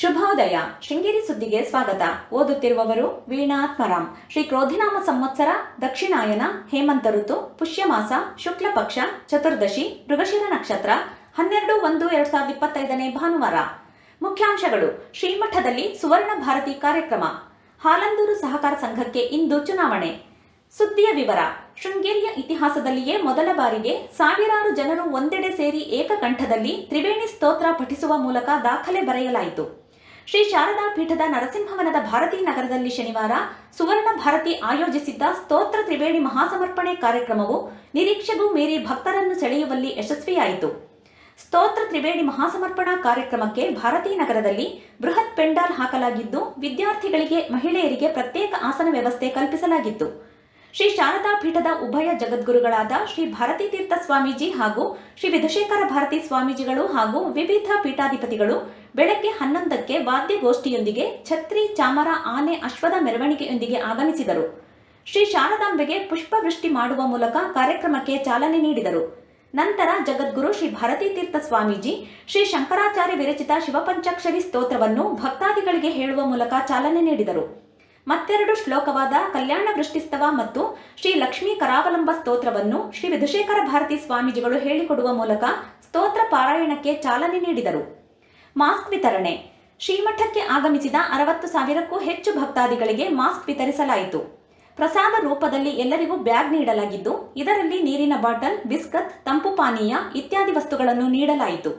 ಶುಭೋದಯ. ಶೃಂಗೇರಿ ಸುದ್ದಿಗೆ ಸ್ವಾಗತ. ಓದುತ್ತಿರುವವರು ವೀಣಾತ್ಮರಾಮ್. ಶ್ರೀ ಕ್ರೋಧಿನಾಮ ಸಂವತ್ಸರ, ದಕ್ಷಿಣಾಯನ, ಹೇಮಂತ ಋತು, ಪುಷ್ಯಮಾಸ, ಶುಕ್ಲ ಪಕ್ಷ, ಚತುರ್ದಶಿ, ಮೃಗಶಿರ ನಕ್ಷತ್ರ, 12/1/2025 ಭಾನುವಾರ. ಮುಖ್ಯಾಂಶಗಳು. ಶ್ರೀಮಠದಲ್ಲಿ ಸುವರ್ಣ ಭಾರತಿ ಕಾರ್ಯಕ್ರಮ. ಹಾಲಂದೂರು ಸಹಕಾರ ಸಂಘಕ್ಕೆ ಇಂದು ಚುನಾವಣೆ. ಸುದ್ದಿಯ ವಿವರ. ಶೃಂಗೇರಿಯ ಇತಿಹಾಸದಲ್ಲಿಯೇ ಮೊದಲ ಬಾರಿಗೆ ಸಾವಿರಾರು ಜನರು ಒಂದೆಡೆ ಸೇರಿ ಏಕಕಂಠದಲ್ಲಿ ತ್ರಿವೇಣಿ ಸ್ತೋತ್ರ ಪಠಿಸುವ ಮೂಲಕ ದಾಖಲೆ ಬರೆಯಲಾಯಿತು. ಶ್ರೀ ಶಾರದಾ ಪೀಠದ ನರಸಿಂಹವನದ ಭಾರತೀ ನಗರದಲ್ಲಿ ಶನಿವಾರ ಸುವರ್ಣ ಭಾರತಿ ಆಯೋಜಿಸಿದ್ದ ಸ್ತೋತ್ರ ತ್ರಿವೇಣಿ ಮಹಾಸಮರ್ಪಣೆ ಕಾರ್ಯಕ್ರಮವು ನಿರೀಕ್ಷೆಗೂ ಮೀರಿ ಭಕ್ತರನ್ನು ಸೆಳೆಯುವಲ್ಲಿ ಯಶಸ್ವಿಯಾಯಿತು. ಸ್ತೋತ್ರ ತ್ರಿವೇಣಿ ಮಹಾಸಮರ್ಪಣಾ ಕಾರ್ಯಕ್ರಮಕ್ಕೆ ಭಾರತೀ ನಗರದಲ್ಲಿ ಬೃಹತ್ ಪೆಂಡಾಲ್ ಹಾಕಲಾಗಿದ್ದು, ವಿದ್ಯಾರ್ಥಿಗಳಿಗೆ, ಮಹಿಳೆಯರಿಗೆ ಪ್ರತ್ಯೇಕ ಆಸನ ವ್ಯವಸ್ಥೆ ಕಲ್ಪಿಸಲಾಗಿತ್ತು. ಶ್ರೀ ಶಾರದಾ ಪೀಠದ ಉಭಯ ಜಗದ್ಗುರುಗಳಾದ ಶ್ರೀ ಭಾರತೀ ತೀರ್ಥ ಸ್ವಾಮೀಜಿ ಹಾಗೂ ಶ್ರೀ ವಿಧುಶೇಖರ ಭಾರತಿ ಸ್ವಾಮೀಜಿಗಳು ಹಾಗೂ ವಿವಿಧ ಪೀಠಾಧಿಪತಿಗಳು ಬೆಳಗ್ಗೆ 11ಕ್ಕೆ ವಾದ್ಯಗೋಷ್ಠಿಯೊಂದಿಗೆ ಛತ್ರಿ, ಚಾಮರ, ಆನೆ, ಅಶ್ವದ ಮೆರವಣಿಗೆಯೊಂದಿಗೆ ಆಗಮಿಸಿದರು. ಶ್ರೀ ಶಾರದಾಂಬೆಗೆ ಪುಷ್ಪವೃಷ್ಟಿ ಮಾಡುವ ಮೂಲಕ ಕಾರ್ಯಕ್ರಮಕ್ಕೆ ಚಾಲನೆ ನೀಡಿದರು. ನಂತರ ಜಗದ್ಗುರು ಶ್ರೀ ಭಾರತೀ ತೀರ್ಥ ಸ್ವಾಮೀಜಿ ಶ್ರೀ ಶಂಕರಾಚಾರ್ಯ ವಿರಚಿತ ಶಿವಪಂಚಾಕ್ಷರಿ ಸ್ತೋತ್ರವನ್ನು ಭಕ್ತಾದಿಗಳಿಗೆ ಹೇಳುವ ಮೂಲಕ ಚಾಲನೆ ನೀಡಿದರು. ಮತ್ತೆರಡು ಶ್ಲೋಕವಾದ ಕಲ್ಯಾಣ ವೃಷ್ಟಿಸ್ತವ ಮತ್ತು ಶ್ರೀ ಲಕ್ಷ್ಮೀ ಕರಾವಲಂಬ ಸ್ತೋತ್ರವನ್ನು ಶ್ರೀ ವಿಧುಶೇಖರ ಭಾರತಿ ಸ್ವಾಮೀಜಿಗಳು ಹೇಳಿಕೊಡುವ ಮೂಲಕ ಸ್ತೋತ್ರ ಪಾರಾಯಣಕ್ಕೆ ಚಾಲನೆ ನೀಡಿದರು. ಮಾಸ್ಕ್ ವಿತರಣೆ. ಶ್ರೀಮಠಕ್ಕೆ ಆಗಮಿಸಿದ 60,000ಕ್ಕೂ ಹೆಚ್ಚು ಭಕ್ತಾದಿಗಳಿಗೆ ಮಾಸ್ಕ್ ವಿತರಿಸಲಾಯಿತು. ಪ್ರಸಾದ ರೂಪದಲ್ಲಿ ಎಲ್ಲರಿಗೂ ಬ್ಯಾಗ್ ನೀಡಲಾಗಿದ್ದು, ಇದರಲ್ಲಿ ನೀರಿನ ಬಾಟಲ್, ಬಿಸ್ಕತ್, ತಂಪು ಪಾನೀಯ ಇತ್ಯಾದಿ ವಸ್ತುಗಳನ್ನು ನೀಡಲಾಯಿತು.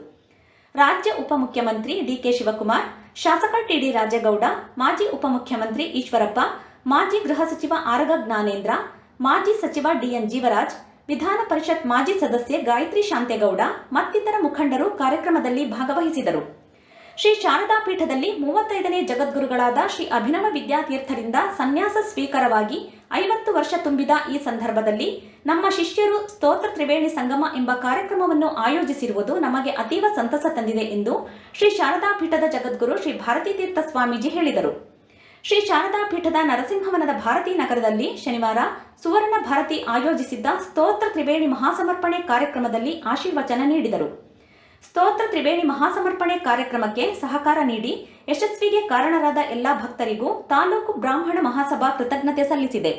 ರಾಜ್ಯ ಉಪಮುಖ್ಯಮಂತ್ರಿ ಡಿಕೆ ಶಿವಕುಮಾರ್, ಶಾಸಕ ಟಿಡಿ ರಾಜೇಗೌಡ, ಮಾಜಿ ಉಪಮುಖ್ಯಮಂತ್ರಿ ಈಶ್ವರಪ್ಪ, ಮಾಜಿ ಗೃಹ ಸಚಿವ ಆರಗ ಜ್ಞಾನೇಂದ್ರ, ಮಾಜಿ ಸಚಿವ ಡಿಎನ್ ಜೀವರಾಜ್, ವಿಧಾನ ಪರಿಷತ್ ಮಾಜಿ ಸದಸ್ಯೆ ಗಾಯತ್ರಿ ಶಾಂತೇಗೌಡ ಮತ್ತಿತರ ಮುಖಂಡರು ಕಾರ್ಯಕ್ರಮದಲ್ಲಿ ಭಾಗವಹಿಸಿದರು. ಶ್ರೀ ಶಾರದಾ ಪೀಠದಲ್ಲಿ 35ನೇ ಜಗದ್ಗುರುಗಳಾದ ಶ್ರೀ ಅಭಿನವ ವಿದ್ಯಾತೀರ್ಥರಿಂದ ಸನ್ಯಾಸ ಸ್ವೀಕಾರವಾಗಿ 50 ವರ್ಷ ತುಂಬಿದ ಈ ಸಂದರ್ಭದಲ್ಲಿ ನಮ್ಮ ಶಿಷ್ಯರು ಸ್ತೋತ್ರ ತ್ರಿವೇಣಿ ಸಂಗಮ ಎಂಬ ಕಾರ್ಯಕ್ರಮವನ್ನು ಆಯೋಜಿಸಿರುವುದು ನಮಗೆ ಅತೀವ ಸಂತಸ ತಂದಿದೆ ಎಂದು ಶ್ರೀ ಶಾರದಾ ಪೀಠದ ಜಗದ್ಗುರು ಶ್ರೀ ಭಾರತೀ ತೀರ್ಥ ಸ್ವಾಮೀಜಿ ಹೇಳಿದರು. ಶ್ರೀ ಶಾರದಾ ಪೀಠದ ನರಸಿಂಹವನದ ಭಾರತೀ ನಗರದಲ್ಲಿ ಶನಿವಾರ ಸುವರ್ಣ ಭಾರತಿ ಆಯೋಜಿಸಿದ್ದ ಸ್ತೋತ್ರ ತ್ರಿವೇಣಿ ಮಹಾಸಮರ್ಪಣೆ ಕಾರ್ಯಕ್ರಮದಲ್ಲಿ ಆಶೀರ್ವಚನ ನೀಡಿದರು. ಸ್ತೋತ್ರ ತ್ರಿವೇಣಿ ಮಹಾಸಮರ್ಪಣೆ ಕಾರ್ಯಕ್ರಮಕ್ಕೆ ಸಹಕಾರ ನೀಡಿ ಯಶಸ್ವಿಗೆ ಕಾರಣರಾದ ಎಲ್ಲಾ ಭಕ್ತರಿಗೂ ತಾಲೂಕು ಬ್ರಾಹ್ಮಣ ಮಹಾಸಭಾ ಕೃತಜ್ಞತೆ ಸಲ್ಲಿಸಿದೆ.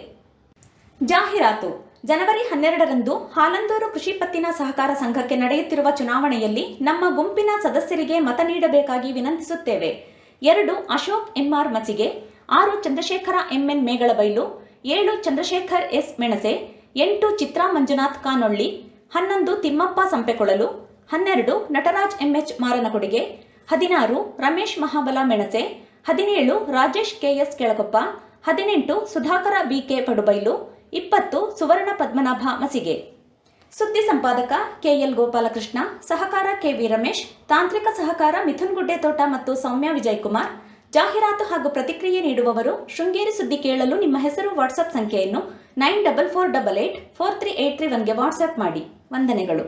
ಜಾಹೀರಾತು. ಜನವರಿ 12ರಂದು ಹಾಲಂದೂರು ಕೃಷಿ ಪತ್ತಿನ ಸಹಕಾರ ಸಂಘಕ್ಕೆ ನಡೆಯುತ್ತಿರುವ ಚುನಾವಣೆಯಲ್ಲಿ ನಮ್ಮ ಗುಂಪಿನ ಸದಸ್ಯರಿಗೆ ಮತ ನೀಡಬೇಕಾಗಿ ವಿನಂತಿಸುತ್ತೇವೆ. 2 Ashok M R Machige, 6 Chandrashekara M N Megalabailu, 7 Chandrashekhar S Menase, 8 Chitra Manjunath Kanolli, 11 Thimmappa Sampekolalu, 12 Nataraj M H Maranakodige, 16 Ramesh Mahabala Menase, 17 Rajesh K S Kelakoppa, 18 Sudhakara B K Padubailu, 20 Suvarna Padmanabha Masige. ಸುದ್ದಿ ಸಂಪಾದಕ ಕೆಎಲ್ ಗೋಪಾಲಕೃಷ್ಣ, ಸಹಕಾರ ಕೆವಿ ರಮೇಶ್, ತಾಂತ್ರಿಕ ಸಹಕಾರ ಮಿಥುನ್ ಗುಡ್ಡೆತೋಟ ಮತ್ತು ಸೌಮ್ಯ ವಿಜಯಕುಮಾರ್. ಜಾಹೀರಾತು ಹಾಗೂ ಪ್ರತಿಕ್ರಿಯೆ ನೀಡುವವರು ಶೃಂಗೇರಿ ಸುದ್ದಿ ಕೇಳಲು ನಿಮ್ಮ ಹೆಸರು, ವಾಟ್ಸ್ಆಪ್ ಸಂಖ್ಯೆಯನ್ನು 9448843831ಗೆ ವಾಟ್ಸ್ಆಪ್ ಮಾಡಿ. ವಂದನೆಗಳು.